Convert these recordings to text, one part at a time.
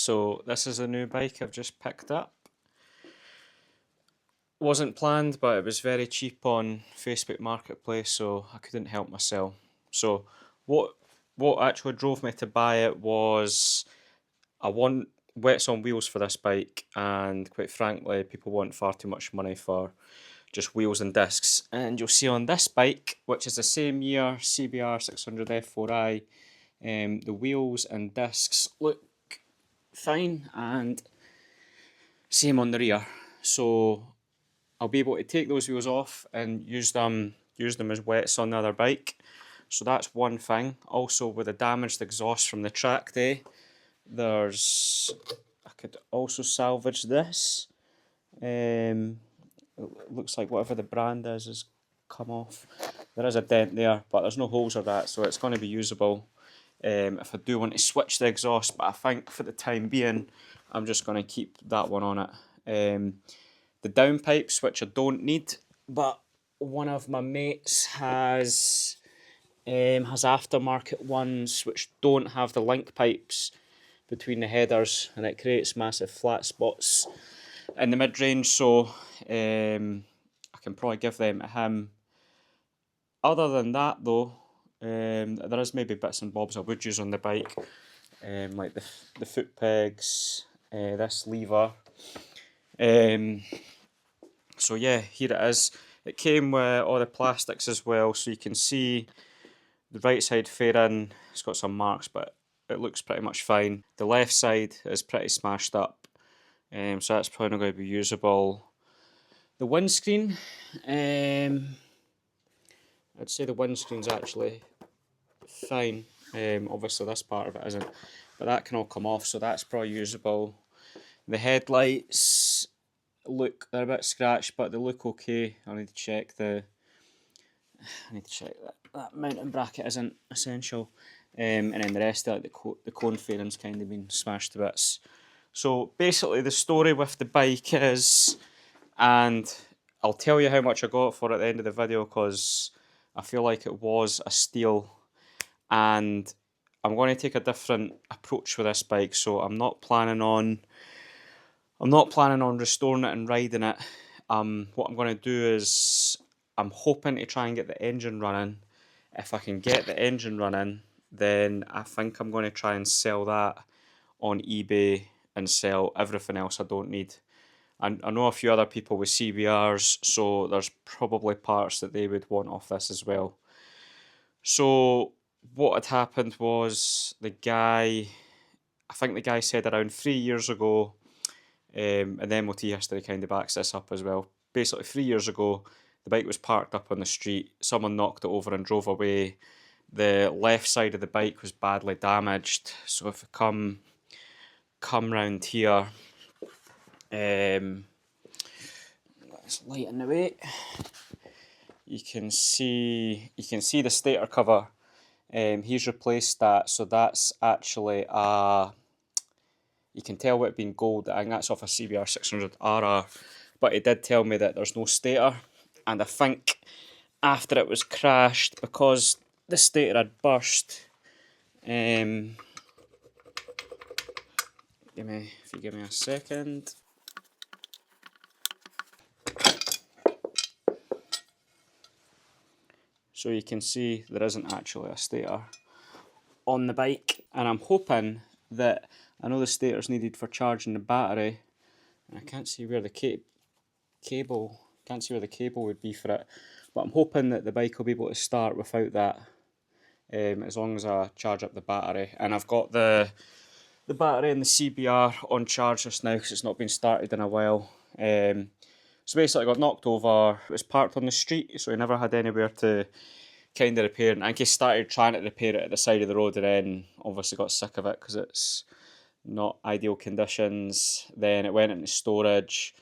So this is a new bike I've just picked up. Wasn't planned, but it was very cheap on Facebook Marketplace, so I couldn't help myself. So what actually drove me to buy it was I want wets on wheels for this bike, and quite frankly, people want far too much money for just wheels and discs. And you'll see on this bike, which is the same year, CBR600F4i, the wheels and discs look fine, and same on the rear. So I'll be able to take those wheels off and use them as wets on the other bike. So that's one thing. Also, with the damaged exhaust from the track day, I could also salvage this. It looks like whatever the brand is has come off. There is a dent there, but there's no holes or that, so it's going to be usable if I do want to switch the exhaust. But I think for the time being, I'm just going to keep that one on it. The downpipes, which I don't need, but one of my mates has aftermarket ones which don't have the link pipes between the headers, and it creates massive flat spots in the mid-range, so I can probably give them to him. Other than that though, there is maybe bits and bobs I would use on the bike, like the foot pegs, this lever. So yeah, here it is. It came with all the plastics as well, so you can see the right side fairing, it's got some marks, but it looks pretty much fine. The left side is pretty smashed up, so that's probably not going to be usable. The windscreen, I'd say the windscreen's actually fine. Obviously this part of it isn't, but that can all come off, so that's probably usable. The headlights they're a bit scratched, but they look okay. I need to check that mounting bracket isn't essential. And then the rest of it, the cone fairing's kind of been smashed to bits. So basically the story with the bike is, and I'll tell you how much I got for it at the end of the video because I feel like it was a steal, and I'm going to take a different approach with this bike. So I'm not planning on restoring it and riding it. What I'm going to do is I'm hoping to try and get the engine running. If I can get the engine running, then I think I'm going to try and sell that on eBay and sell everything else I don't need. And I know a few other people with CBRs, so there's probably parts that they would want off this as well. So what had happened was I think the guy said around 3 years ago, and the MOT history kind of backs this up as well. Basically 3 years ago, the bike was parked up on the street, someone knocked it over and drove away. The left side of the bike was badly damaged, so if I come round here, let's lighten the way. You can see the stator cover. He's replaced that, so that's actually you can tell it being gold. I think that's off a CBR600RR, but he did tell me that there's no stator, and I think after it was crashed, because the stator had burst, if you give me a second. So you can see there isn't actually a stator on the bike, and I'm hoping that, I know the stator's needed for charging the battery, and I can't see where the cable would be for it, but I'm hoping that the bike will be able to start without that, as long as I charge up the battery. And I've got the battery in the CBR on charge just now because it's not been started in a while. So basically I got knocked over, it was parked on the street, so he never had anywhere to kind of repair it. I think he started trying to repair it at the side of the road and then obviously got sick of it because it's not ideal conditions. Then it went into storage,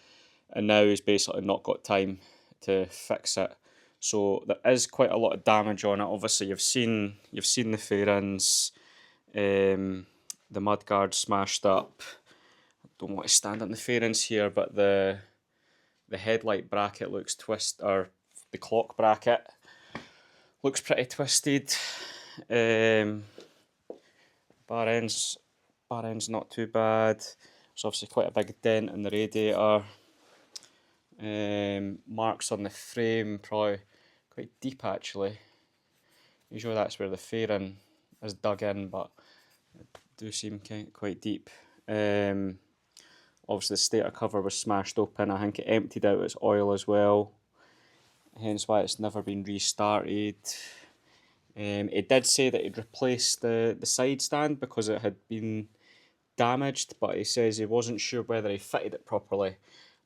and now he's basically not got time to fix it. So there is quite a lot of damage on it. Obviously you've seen the fairings, the mudguard smashed up. I don't want to stand on the fairings here, but the headlight bracket looks or the clock bracket looks pretty twisted. Bar ends bar end's not too bad. There's obviously quite a big dent in the radiator. Marks on the frame, probably quite deep actually. Usually that's where the fairing is dug in, but it do seem quite deep. Obviously the stator cover was smashed open. I think it emptied out its oil as well, hence why it's never been restarted. It did say that he'd replaced the side stand because it had been damaged, but he says he wasn't sure whether he fitted it properly.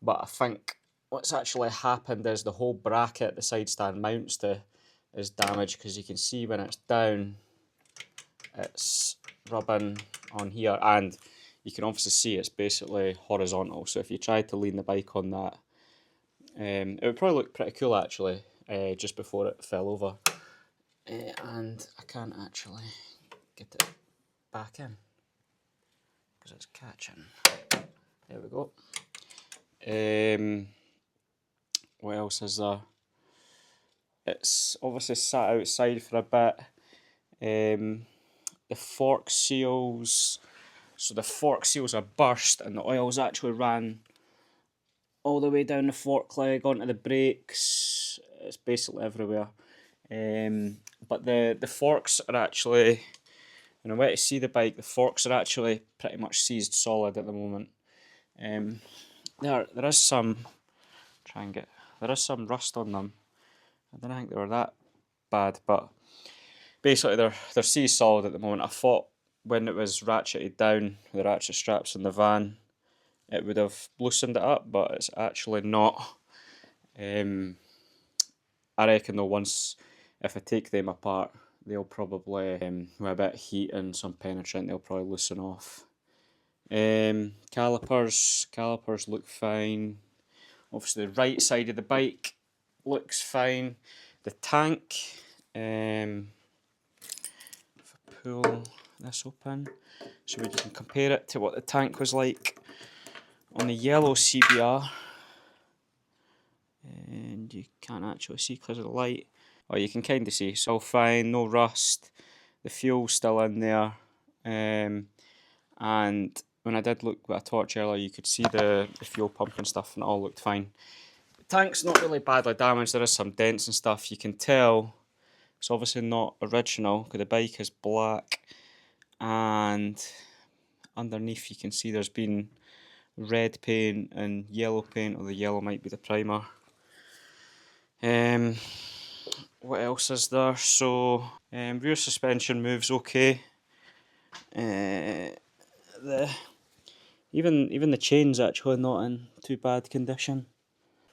But I think what's actually happened is the whole bracket the side stand mounts to is damaged, because you can see when it's down it's rubbing on here, and you can obviously see it's basically horizontal, so if you tried to lean the bike on that, it would probably look pretty cool actually, just before it fell over. And I can't actually get it back in because it's catching. There we go. What else is there? It's obviously sat outside for a bit. The fork seals, so the fork seals are burst and the oil's actually ran all the way down the fork leg onto the brakes. It's basically everywhere. But the forks are actually, when I went to see the bike, the forks are actually pretty much seized solid at the moment. There is some, there is some rust on them. I don't think they were that bad, but basically they're seized solid at the moment. I thought when it was ratcheted down, the ratchet straps in the van, it would have loosened it up, but it's actually not. I reckon though, once, if I take them apart, they'll probably, with a bit of heat and some penetrant, they'll probably loosen off. Calipers look fine. Obviously the right side of the bike looks fine. The tank, if I pull this open so we can compare it to what the tank was like on the yellow CBR, and you can't actually see because of the light. Oh, you can kind of see, it's all fine, no rust, the fuel's still in there, and when I did look with a torch earlier, you could see the fuel pump and stuff, and it all looked fine. The tank's not really badly damaged, there is some dents and stuff. You can tell it's obviously not original because the bike is black, and underneath you can see there's been red paint and yellow paint, or the yellow might be the primer. What else is there? So rear suspension moves okay. Even the chain's actually not in too bad condition.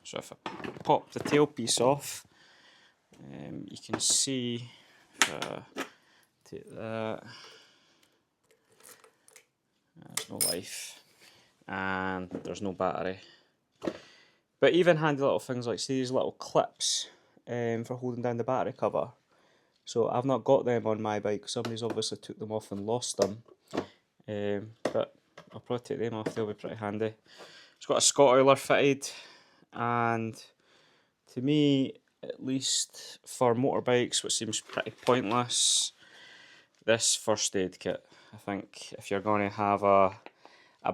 So if I pop the tailpiece off, you can see, take that, there's no life, and there's no battery. But even handy little things like, see these little clips for holding down the battery cover. So I've not got them on my bike, somebody's obviously took them off and lost them. But I'll probably take them off, they'll be pretty handy. It's got a Scott oiler fitted, and to me, at least for motorbikes, which seems pretty pointless, this first aid kit. I think if you're going to have a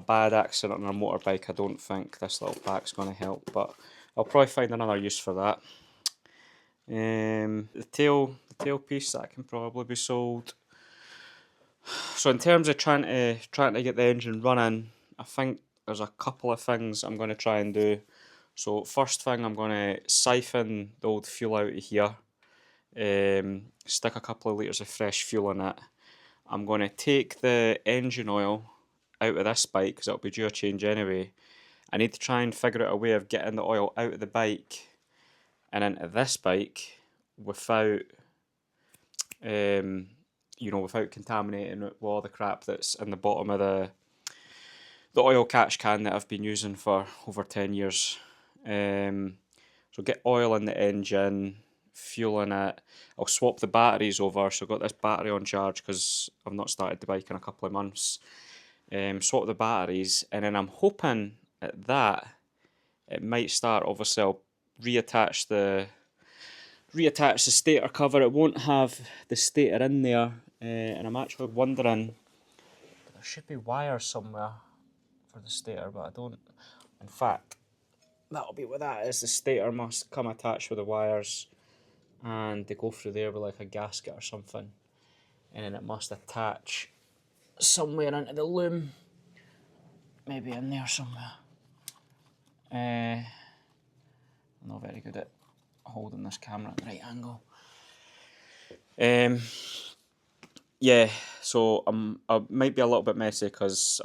bad accident on a motorbike, I don't think this little pack's going to help, but I'll probably find another use for that. The tail piece, that can probably be sold. So in terms of trying to get the engine running, I think there's a couple of things I'm going to try and do. So first thing, I'm going to siphon the old fuel out of here, stick a couple of litres of fresh fuel in it. I'm going to take the engine oil out of this bike because it'll be due a change anyway. I need to try and figure out a way of getting the oil out of the bike and into this bike without, without contaminating it with all the crap that's in the bottom of the oil catch can that I've been using for over 10 years. So get oil in the engine, fuel in it. I'll swap the batteries over, so I've got this battery on charge because I've not started the bike in a couple of months. Swap the batteries, and then I'm hoping at that it might start. Obviously I'll reattach the stator cover. It won't have the stator in there, and I'm actually wondering, should be wires somewhere for the stator, but I don't. In fact, that'll be what that is. The stator must come attached with the wires, and they go through there with like a gasket or something, and then it must attach somewhere into the loom. Maybe in there somewhere. I'm not very good at holding this camera at the right angle. Yeah, so I might be a little bit messy because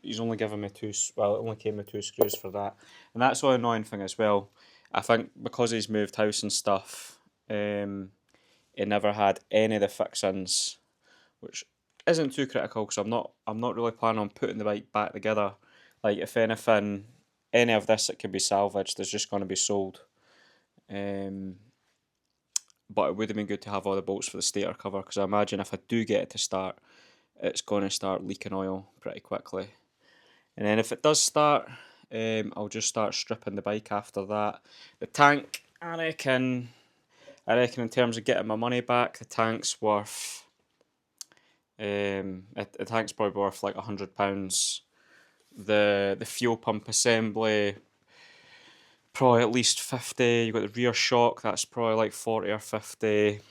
he's only given me it only came with 2 screws for that, and that's the annoying thing as well. I think because he's moved house and stuff, he never had any of the fixings, which isn't too critical because I'm not really planning on putting the bike back together. Like, if anything, any of this that can be salvaged is just going to be sold. But it would have been good to have all the bolts for the stator cover, because I imagine if I do get it to start, it's going to start leaking oil pretty quickly. And then if it does start, I'll just start stripping the bike after that. The tank, I reckon in terms of getting my money back, the tank's worth, the tank's probably worth like £100. The fuel pump assembly, probably at least 50. You've got the rear shock, that's probably like 40 or 50.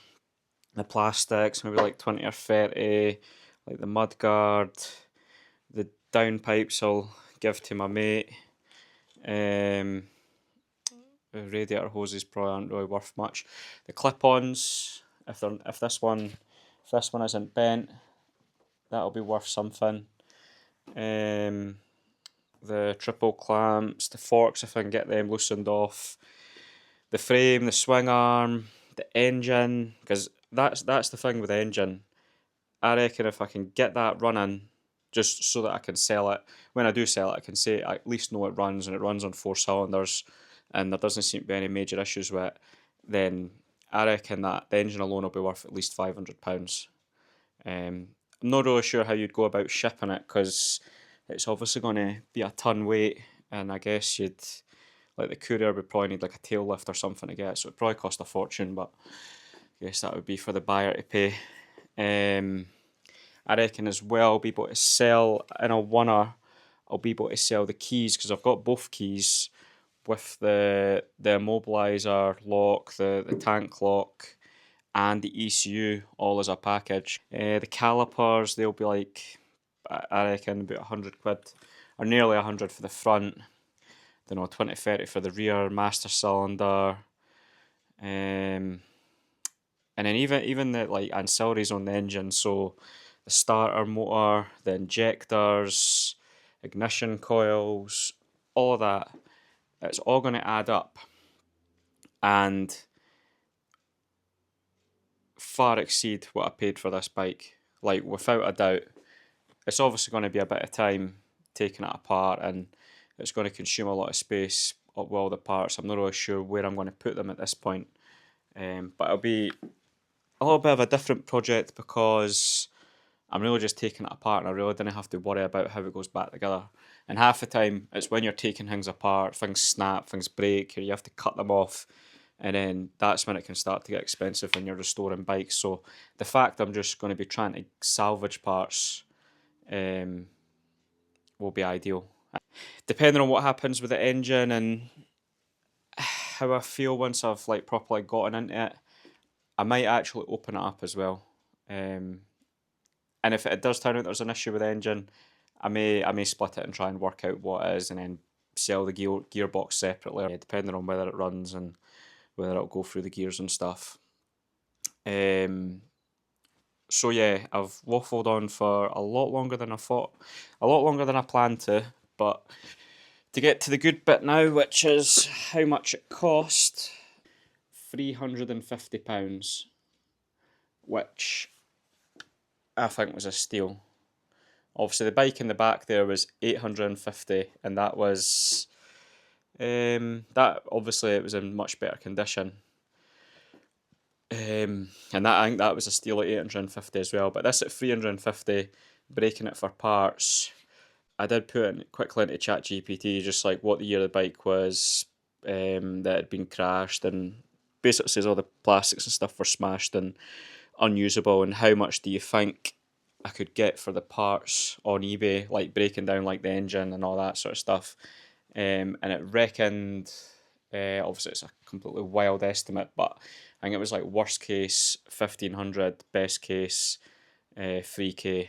The plastics, maybe like 20 or 30. Like the mudguard, the downpipes I'll give to my mate. The radiator hoses probably aren't really worth much. The clip-ons, if this one isn't bent, that'll be worth something. The triple clamps, the forks if I can get them loosened off, the frame, the swing arm, the engine, because that's the thing with the engine. I reckon if I can get that running, just so that I can sell it, when I do sell it, I can say I at least know it runs, and it runs on 4 cylinders, and there doesn't seem to be any major issues with it, then I reckon that the engine alone will be worth at least £500. I'm not really sure how you'd go about shipping it, because it's obviously going to be a ton weight, and I guess like the courier would probably need like a tail lift or something to get, so it'd probably cost a fortune, but I guess that would be for the buyer to pay. I reckon as well I'll be able to sell, in a oneer, I'll be able to sell the keys, because I've got both keys with the immobiliser lock, the tank lock, and the ECU all as a package. The calipers, they'll be like, I reckon about £100, or nearly 100 for the front. Don't know, 20-30 for the rear master cylinder. And then even the like ancillaries on the engine, so the starter motor, the injectors, ignition coils, all of that, it's all going to add up and far exceed what I paid for this bike. Like, without a doubt. It's obviously going to be a bit of time taking it apart, and it's going to consume a lot of space with all the parts. I'm not really sure where I'm going to put them at this point. But it'll be a little bit of a different project, because I'm really just taking it apart, and I really didn't have to worry about how it goes back together. And half the time, it's when you're taking things apart, things snap, things break, or you have to cut them off, and then that's when it can start to get expensive when you're restoring bikes. So the fact I'm just going to be trying to salvage parts will be ideal. Depending on what happens with the engine and how I feel once I've like properly gotten into it, I might actually open it up as well. And if it does turn out there's an issue with the engine, I may split it and try and work out what it is, and then sell the gearbox separately, depending on whether it runs and whether it'll go through the gears and stuff. So yeah, I've waffled on for a lot longer than I thought, a lot longer than I planned to, but to get to the good bit now, which is how much it cost, £350, which I think was a steal. Obviously the bike in the back there was £850, and that was, that obviously it was in much better condition. And that, I think that was a steal at £850 as well, but this at £350, breaking it for parts. I did put it quickly into ChatGPT, just like what the year the bike was, that it had been crashed, and basically says all the plastics and stuff were smashed and unusable, and how much do you think I could get for the parts on eBay, like breaking down like the engine and all that sort of stuff. And it reckoned, obviously it's a completely wild estimate, but I think it was like worst case 1500, best case 3k.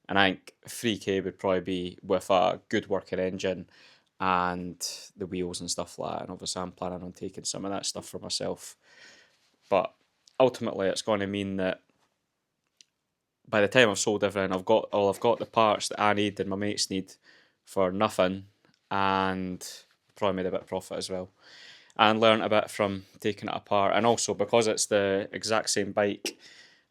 And I think 3k would probably be with a good working engine and the wheels and stuff like that. And obviously I'm planning on taking some of that stuff for myself. But ultimately it's going to mean that by the time I've sold everything, I've got the parts that I need and my mates need for nothing, and probably made a bit of profit as well, and learnt a bit from taking it apart. And also because it's the exact same bike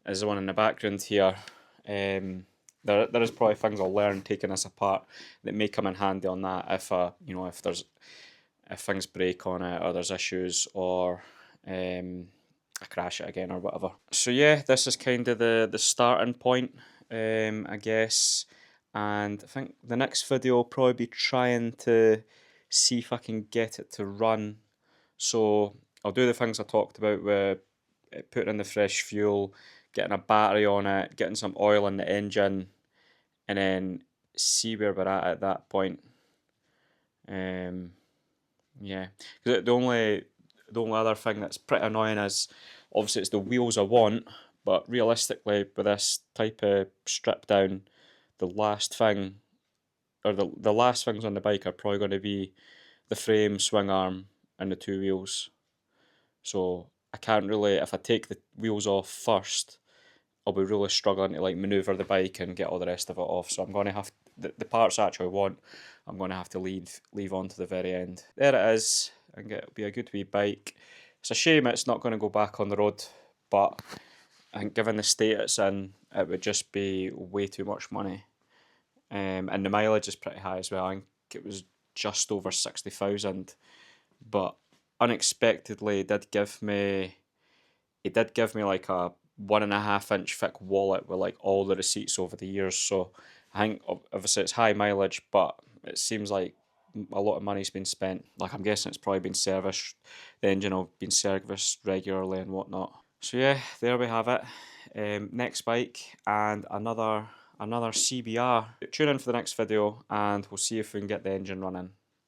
as the one in the background here, there is probably things I'll learn taking this apart that may come in handy on that if if things break on it or there's issues or I crash it again or whatever. So yeah, this is kind of the starting point, I guess. And I think the next video will probably be trying to see if I can get it to run. So I'll do the things I talked about with putting in the fresh fuel, getting a battery on it, getting some oil in the engine, and then see where we're at that point. Yeah, because the only other thing that's pretty annoying is obviously it's the wheels I want, but realistically with this type of strip down, the last thing or the last things on the bike are probably going to be the frame, swing arm, and the two wheels. So I can't really, if I take the wheels off first, I'll be really struggling to like manoeuvre the bike and get all the rest of it off. So I'm going to have the parts I actually want, I'm going to have to leave on to the very end. There it is. I think it'll be a good wee bike. It's a shame it's not going to go back on the road, but I think given the state it's in, it would just be way too much money. And the mileage is pretty high as well. I think it was just over 60,000, but unexpectedly it did give me like a 1.5 inch thick wallet with like all the receipts over the years. So I think obviously it's high mileage, but it seems like a lot of money's been spent. Like I'm guessing it's probably been serviced, the engine will been serviced regularly and whatnot. So yeah, there we have it. Next bike and another CBR. Tune in for the next video and we'll see if we can get the engine running.